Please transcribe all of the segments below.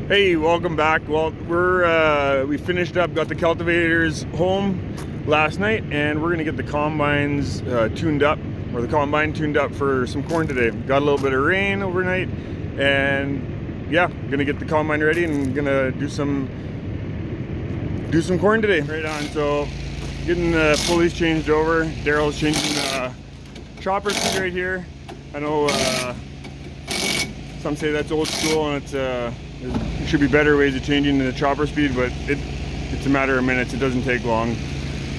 Hey, welcome back. Well, we finished up, got the cultivators home last night, and we're gonna get the combines tuned up, or the combine tuned up for some corn today. Got a little bit of rain overnight, and yeah, gonna get the combine ready and gonna do some corn today. Right on. So getting the pulleys changed over. Daryl's changing the chopper speed right here. I know some say that's old school, and there should be better ways of changing the chopper speed, but it's a matter of minutes. It doesn't take long.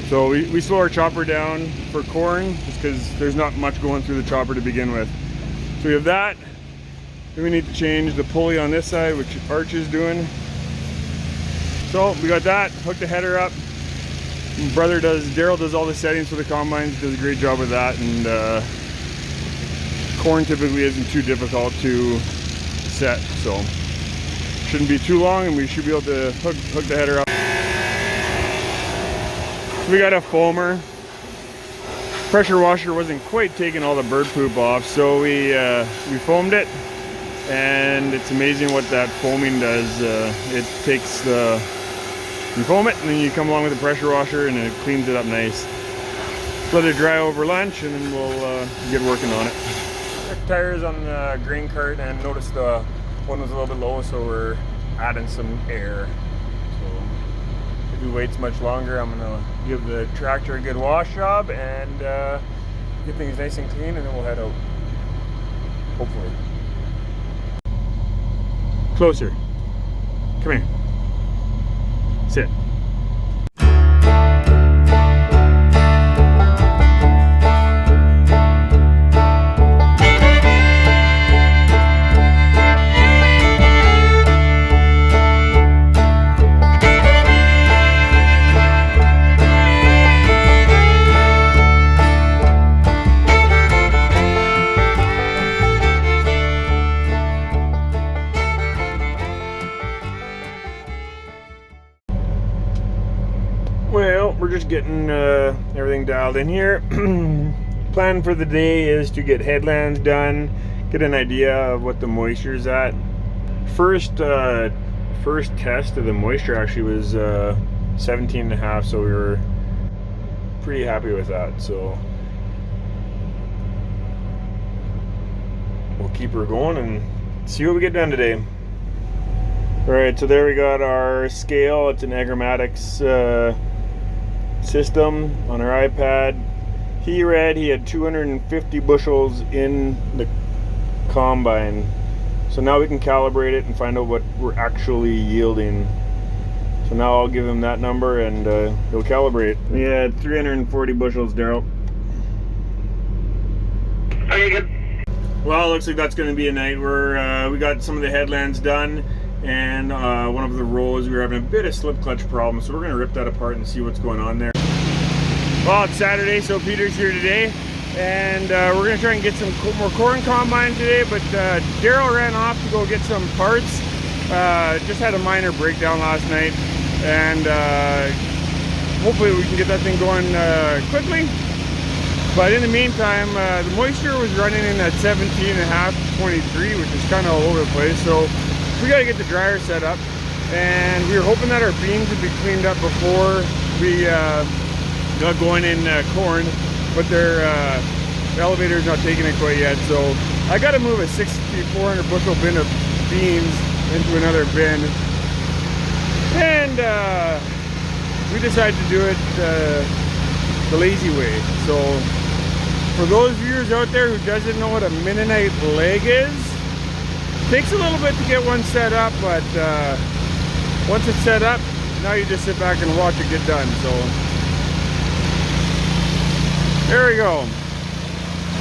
So we slow our chopper down for corn just because there's not much going through the chopper to begin with. So we have that. Then we need to change the pulley on this side, which Arch is doing. So we got that, hooked the header up. Daryl does all the settings for the combines, does a great job with that, and corn typically isn't too difficult to set, so shouldn't be too long, and we should be able to hook the header up. So we got a foamer. Pressure washer wasn't quite taking all the bird poop off, so we foamed it, and it's amazing what that foaming does. You foam it, and then you come along with the pressure washer, and it cleans it up nice. Let it dry over lunch, and then we'll get working on it. Check tires on the grain cart, and noticed the one was a little bit low, so we're adding some air. So if he waits much longer, I'm gonna give the tractor a good wash job and get things nice and clean, and then we'll head out. Hopefully. Closer. Come here. Sit. Well, we're just getting everything dialed in here. Plan for the day is to get headlands done, get an idea of what the moisture is at. First test of the moisture actually was 17.5, so we were pretty happy with that. So we'll keep her going and see what we get done today. All right, so there we got our scale. It's an Agromatics system on our iPad. He read he had 250 bushels in the combine. So now we can calibrate it and find out what we're actually yielding. So now I'll give him that number, and he'll calibrate. We had 340 bushels, Daryl. Okay, good. Well, it looks like that's going to be a night where we got some of the headlands done, and one of the rows we were having a bit of slip clutch problem, so we're going to rip that apart and see what's going on there. Well, it's Saturday, so Peter's here today, and we're going to try and get some more corn combine today, but Daryl ran off to go get some parts. Just had a minor breakdown last night, and hopefully we can get that thing going quickly. But in the meantime, the moisture was running in at 17.5 to 23, which is kind of all over the place, so we got to get the dryer set up, and we were hoping that our beans would be cleaned up before we got going in corn, but their elevator's not taking it quite yet, so I got to move a 6,400 bushel bin of beans into another bin, and we decided to do it the lazy way. So for those viewers out there who doesn't know what a Mennonite leg is, takes a little bit to get one set up, but once it's set up, now you just sit back and watch it get done. So there we go.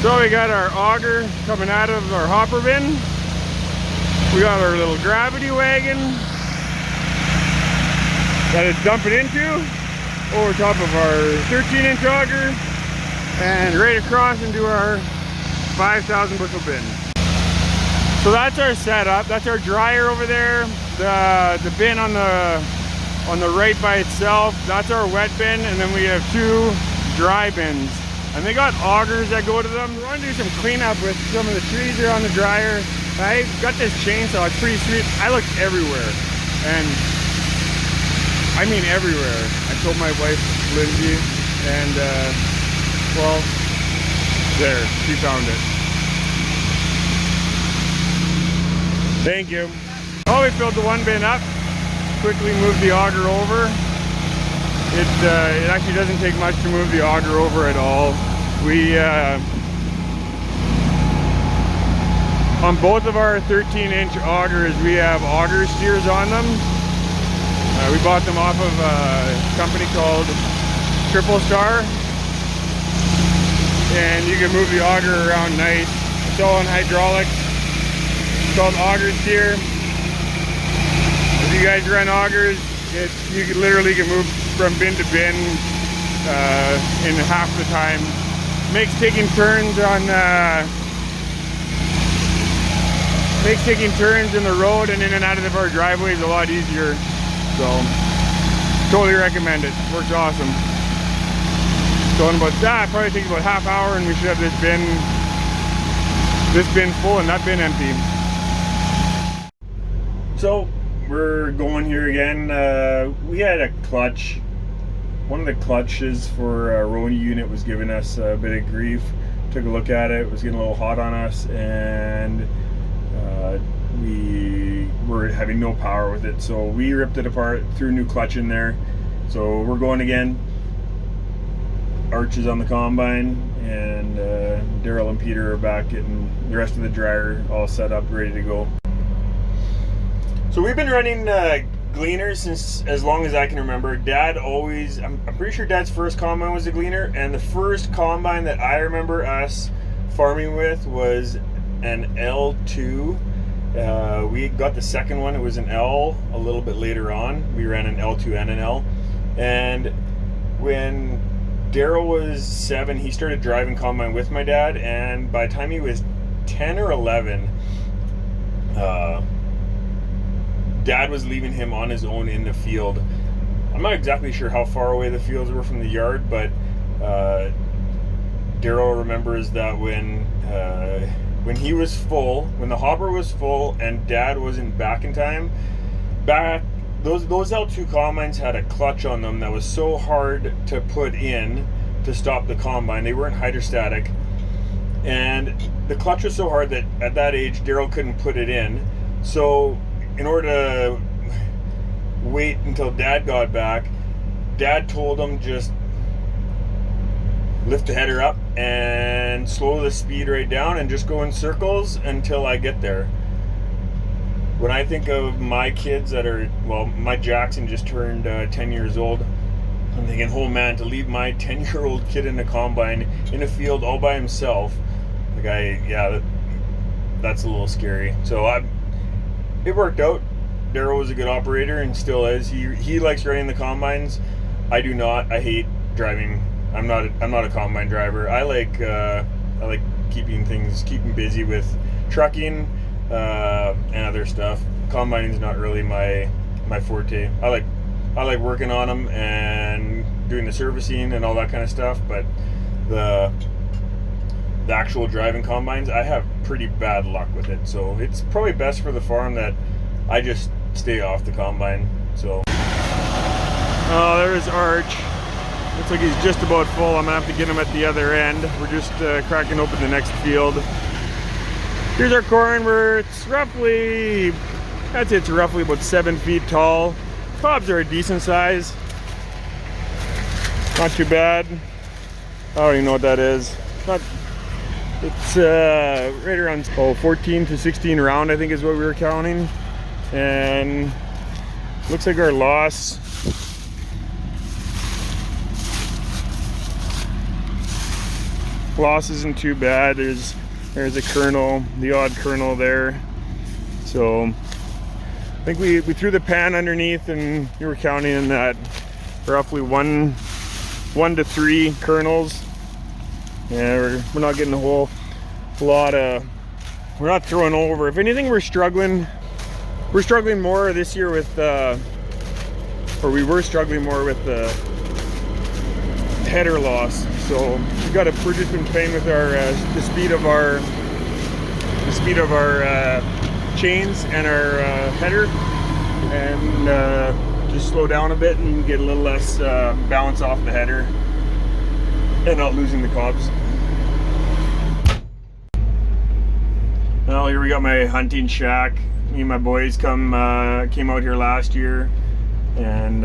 So we got our auger coming out of our hopper bin. We got our little gravity wagon that it's dumping into over top of our 13-inch auger, and right across into our 5,000 bushel bin. So that's our setup. That's our dryer over there. The bin on the right by itself, that's our wet bin, and then we have two dry bins. And they got augers that go to them. We want to do some cleanup with some of the trees here on the dryer. I got this chainsaw, it's pretty sweet. I looked everywhere, and I mean everywhere. I told my wife, Lindsay, and well, there, she found it. Thank you. Oh, we filled the one bin up. Quickly moved the auger over. It actually doesn't take much to move the auger over at all. We on both of our 13-inch augers, we have auger steers on them. We bought them off of a company called Triple Star, and you can move the auger around nice. It's all on hydraulics. It's called auger steer. If you guys run augers, you literally can move from bin to bin in half the time. Makes taking turns in the road and in and out of our driveways a lot easier. So totally recommend it. Works awesome. So in about that, probably takes about half hour, and we should have this bin full and that bin empty. So we're going here again. We had a clutch. One of the clutches for our Roni unit was giving us a bit of grief. Took a look at it. It was getting a little hot on us, and we were having no power with it. So we ripped it apart, threw a new clutch in there. So we're going again. Arches on the combine, and Daryl and Peter are back getting the rest of the dryer all set up, ready to go. So we've been running Gleaner since as long as I can remember. Dad always, I'm pretty sure Dad's first combine was a Gleaner, and the first combine that I remember us farming with was an L2. We got the second one, it was an L a little bit later on. We ran an L2 and an L. And when Daryl was 7, he started driving combine with my dad, and by the time he was 10 or 11, Dad was leaving him on his own in the field. I'm not exactly sure how far away the fields were from the yard, but Daryl remembers that when he was full, when the hopper was full and Dad wasn't back in time, those L2 combines had a clutch on them that was so hard to put in to stop the combine. They weren't hydrostatic, and the clutch was so hard that at that age Daryl couldn't put it in. So in order to wait until Dad got back, Dad told him just lift the header up and slow the speed right down and just go in circles until I get there. When I think of my kids that are, well, my Jackson just turned 10 years old, I'm thinking, oh man, to leave my 10-year-old kid in a combine in a field all by himself, that's a little scary. So it worked out. Daryl was a good operator and still is. He likes running the combines. I do not. I hate driving. I'm not a combine driver. I like keeping busy with trucking and other stuff. Combine is not really my forte. I like working on them and doing the servicing and all that kind of stuff, but the actual driving combines, I have pretty bad luck with it. So it's probably best for the farm that I just stay off the combine. So oh, there's Arch. Looks like he's just about full. I'm gonna have to get him at the other end. We're just cracking open the next field. Here's our corn where it's roughly, I'd say it's roughly about 7 feet tall. Cobs are a decent size. Not too bad. I don't even know what that is. It's right around 14 to 16 round, I think is what we were counting. And looks like our loss isn't too bad. There's a kernel, the odd kernel there. So I think we threw the pan underneath, and we were counting in that roughly one to 3 kernels. Yeah, we're not getting a whole lot of, we're not throwing over. If anything, we're struggling more this year with we were struggling more with the header loss. So we're just been playing with our the speed of our chains and our header, and just slow down a bit and get a little less balance off the header and not losing the cobs. Well, here we got my hunting shack. Me and my boys came out here last year, and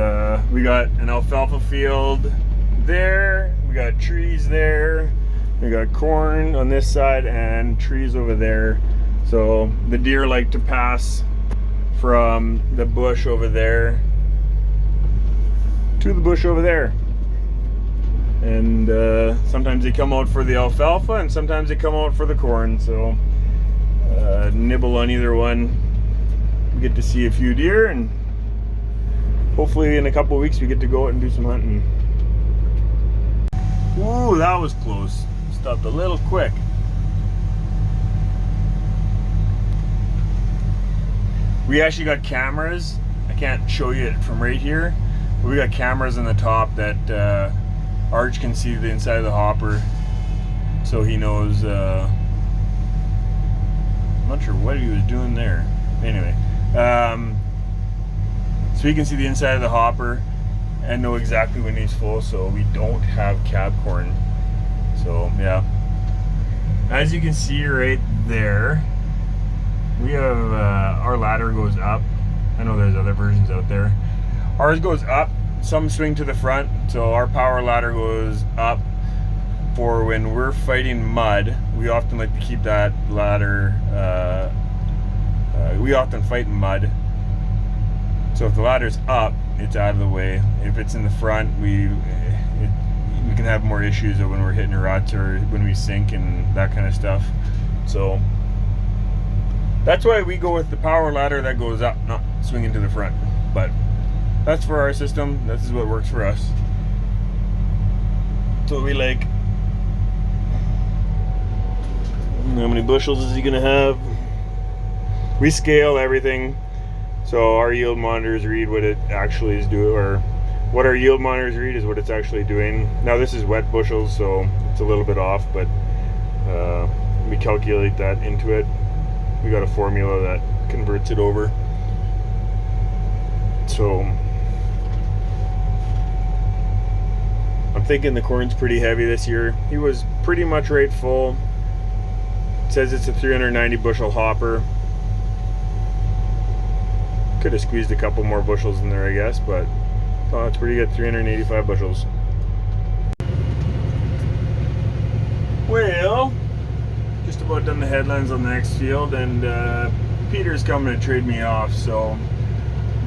we got an alfalfa field there, we got trees there, we got corn on this side and trees over there. So the deer like to pass from the bush over there to the bush over there, and sometimes they come out for the alfalfa and sometimes they come out for the corn. So nibble on either one. We get to see a few deer, and hopefully in a couple of weeks we get to go out and do some hunting. Ooh, that was close. Stopped a little quick. We actually got cameras. I can't show you it from right here, but we got cameras on the top that Arch can see the inside of the hopper, so he knows. I'm not sure what he was doing there. Anyway, so he can see the inside of the hopper and know exactly when he's full, so we don't have cab corn. So yeah, as you can see right there, we have our ladder goes up. I know there's other versions out there. Ours goes up, some swing to the front, so our power ladder goes up for when we're fighting mud. We often like to keep that ladder, we often fight in mud, so if the ladder's up, it's out of the way. If it's in the front, we can have more issues when we're hitting ruts or when we sink and that kind of stuff. So that's why we go with the power ladder that goes up, not swinging to the front. But that's for our system. This is what works for us. That's what we like. How many bushels is he gonna have? We scale everything, so our yield monitors read what it actually is doing, or what our yield monitors read is what it's actually doing. Now this is wet bushels, so it's a little bit off, but we calculate that into it. We got a formula that converts it over. So I'm thinking the corn's pretty heavy this year. He was pretty much right full. It says it's a 390 bushel hopper. Could have squeezed a couple more bushels in there, I guess, but oh, it's pretty good. 385 bushels. Well, just about done the headlands on the next field, and Peter's coming to trade me off, so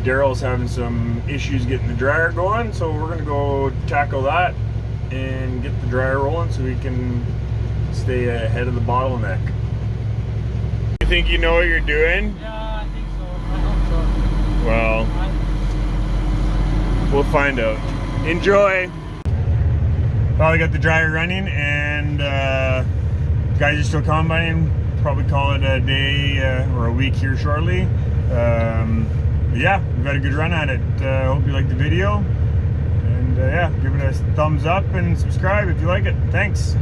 Daryl's having some issues getting the dryer going, so we're gonna go tackle that and get the dryer rolling so we can stay ahead of the bottleneck. You think you know what you're doing? Yeah, I think so. I hope so. Well, we'll find out. Enjoy! Well, we got the dryer running, and guys are still combining. Probably call it a day or a week here shortly. But yeah, we've had a good run at it. Hope you liked the video, and yeah, give it a thumbs up and subscribe if you like it. Thanks.